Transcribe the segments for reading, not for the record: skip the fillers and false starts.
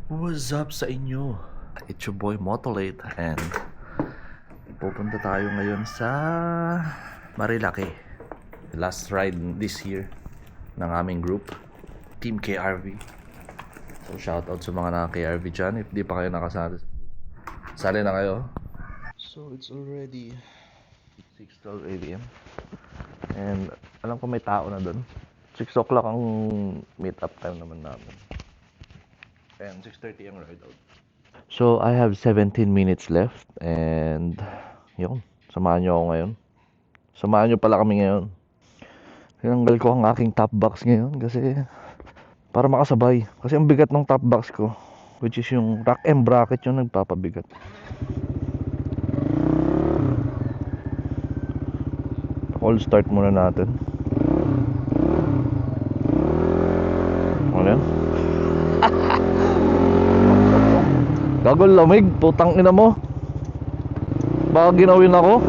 What's up sa inyo? It's your boy Motolate and pupunta tayo ngayon sa Marilaki. Last ride this year ng aming group, Team KRV. So shoutout sa mga naka-KRV dyan. If di pa kayo nakasali, sali na kayo. So it's already 6:12 a.m. And alam ko may tao na doon. 6 o'clock ang meet up time naman namin. And 6:30 ang ride out. So, I have 17 minutes left. And, yun. Samahan nyo ako ngayon. Samahan nyo pala kami ngayon. Tinanggal ko ang aking top box ngayon. Kasi, para makasabay. Kasi ang bigat ng top box ko. Which is yung rack and bracket yung nagpapabigat. All start muna natin. Ano yan? Gagol lamig, putang ina mo. Baka ginawin ako.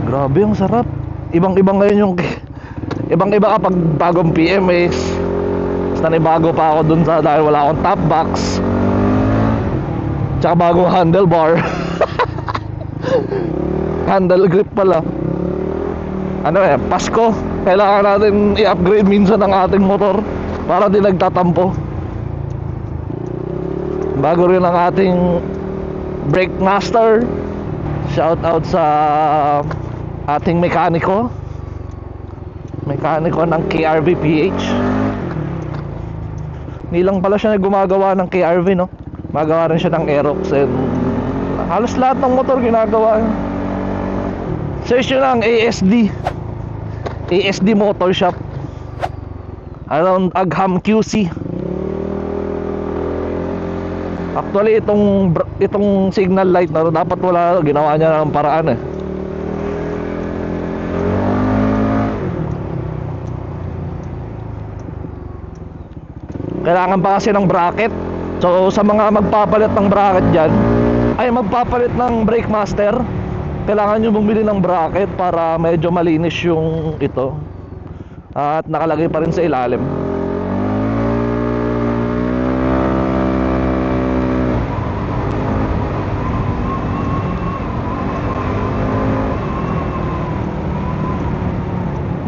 Grabe, ang sarap. Ibang-iba ngayon yung ibang-iba kapag bagong PMS. Basta nanibago pa ako dun sa dahil wala akong top box. Tsaka bagong handlebar. Handle grip pala. Ano Pasko. Kailangan natin i-upgrade minsan ang ating motor para di nagtatampo. Bago rin ang ating brake master. Shout out sa ating mekaniko ng KRV PH. Hindi lang pala siya gumagawa ng KRV, no? Magawa rin siya ng Aerox and halos lahat ng motor ginagawa. Search nyo lang ASD Motor Shop around Agham QC. Actually itong signal light na dapat wala, ginawa niya ng paraan Kailangan pa kasi ng bracket. So sa mga magpapalit ng bracket dyan, ay magpapalit ng brake master, kailangan nyo bumili ng bracket para medyo malinis yung ito at nakalagay pa rin sa ilalim.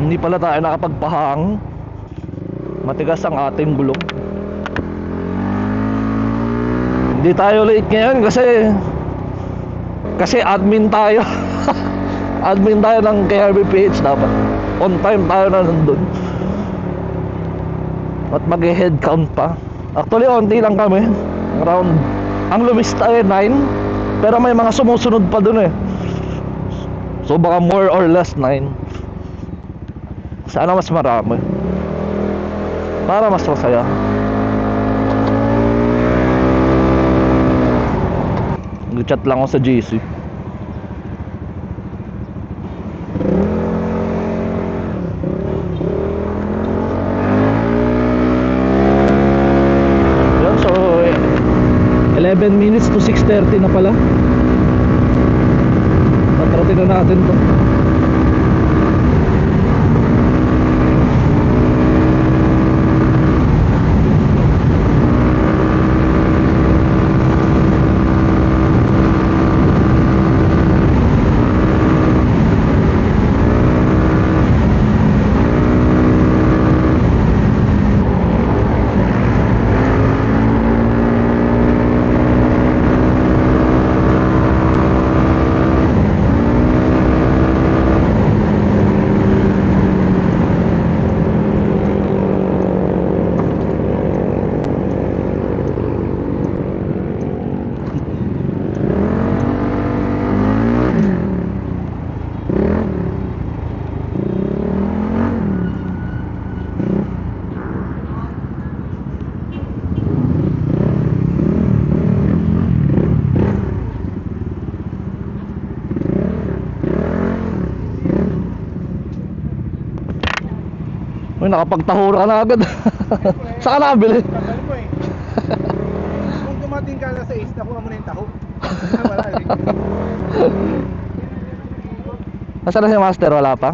Hindi pala tayo nakapagpahang. Matigas ang ating gulong. Hindi tayo late ngayon kasi admin tayo. Admin tayo ng KRV PH. Dapat on time tayo na nandun. At mag-head count pa. Actually onti lang kami. Around, ang lumista 9, pero may mga sumusunod pa dun So baka more or less 9. Sana mas marami para mas masaya. Nag-chat lang ako sa GC. Yan, so 11 minutes to 6:30 na pala. Patrating na natin to. Uy, nakapagtahura ka na agad. Saan ka nakabili? Tagal mo Kung dumating ka na sa Ace, nakuha mo na yung taho. Wala Nasaan na si Master? Wala pa?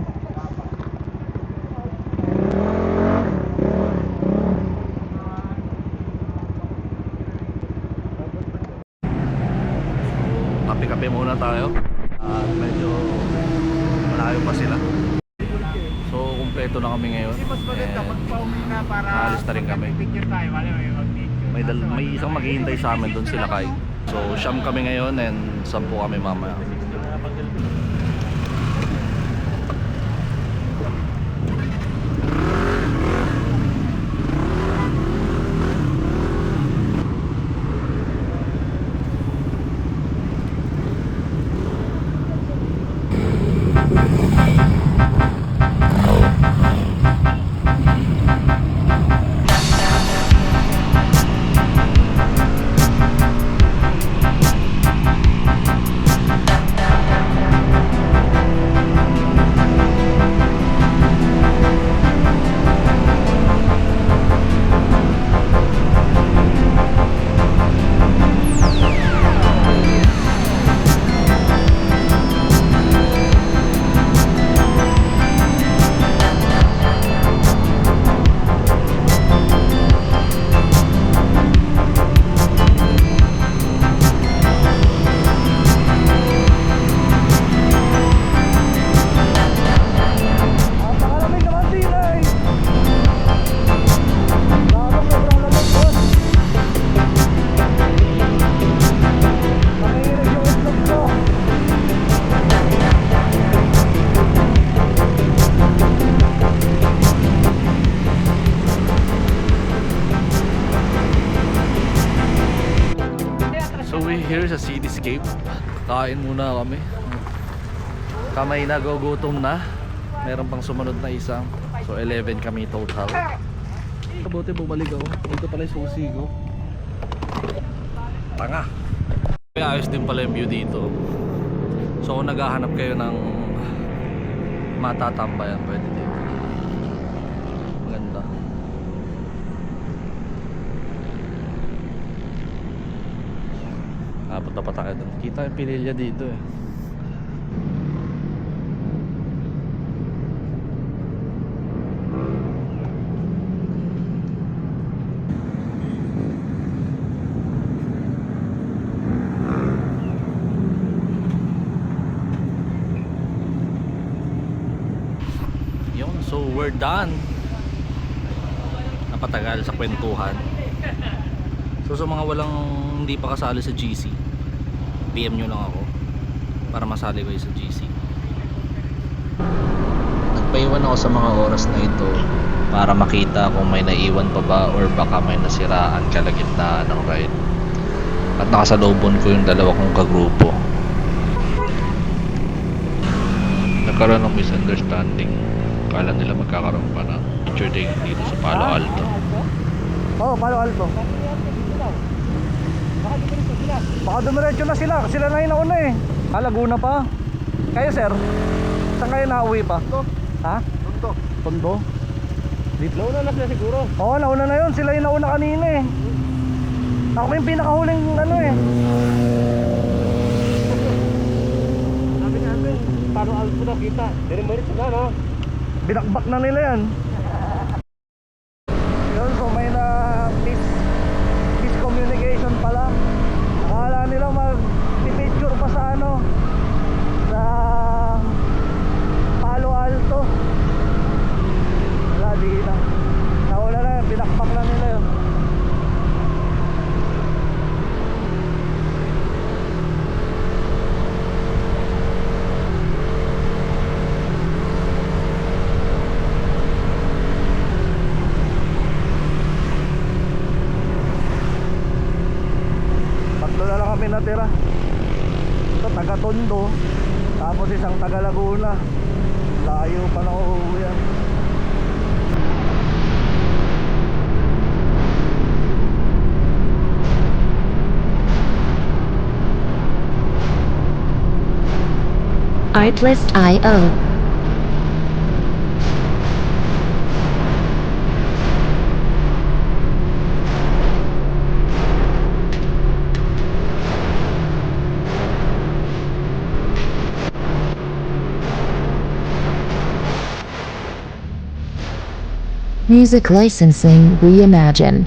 kami ngayon. Hindi mas maganda And pag pauwi na para aalis na rin kami. picture tayo. Wala may mag-picture. may isang maghihintay sa amin doon, sila Kai. So siyam kami ngayon and 10 kami mamaya. So we here sa Cityscape. Kain muna kami. Kamay na, gugutom na. Meron pang sumunod na isang. So 11 kami total. Mabuti bumalik ako. Ito pala yung susi ko. Tanga. Ayos din pala yung view dito. So kung naghahanap kayo ng matatambayan, pwede din. Maganda. Punta pa tayo doon. Kita yung Pililya dito eh. Yun, so we're done. Napatagal sa kwentuhan. So sa mga walang hindi pa kasali sa GC, PM nyo lang ako para masali kayo sa GC. Nagpaiwan ako sa mga oras na ito para makita kung may naiwan pa ba or baka may nasiraan kalagitnaan ng ride. At nakasalubon ko yung dalawa kong kagrupo. Nagkaroon ng misunderstanding. Kala nila magkakaroon pa ng picture day dito sa Palo Alto. Oo, Palo Alto. Baka dumiretso na sila. Sila na yung nauna eh. Laguna pa. Kayo sir? Saan kayo nauwi pa? Ha? Tondo. Tondo? Nauna na sila siguro. Oo, nauna na yun. Sila yung nauna kanina eh. Ako yung pinakahuling ano eh. Sabi natin, Palo Alto na kita. Diretso na, no? Binakbak na nila yan. Yun, so may na miscommunication pala. Akala nila mag-picture pa sa ano, sa Palo Alto. Wala, di na. Nauna na, binakbak na nila yun. Tatlo na lang kami natira. Ito taga Tondo, tapos isang taga Laguna. Layo pa na uuwian. Artlist.io. Music licensing reimagined.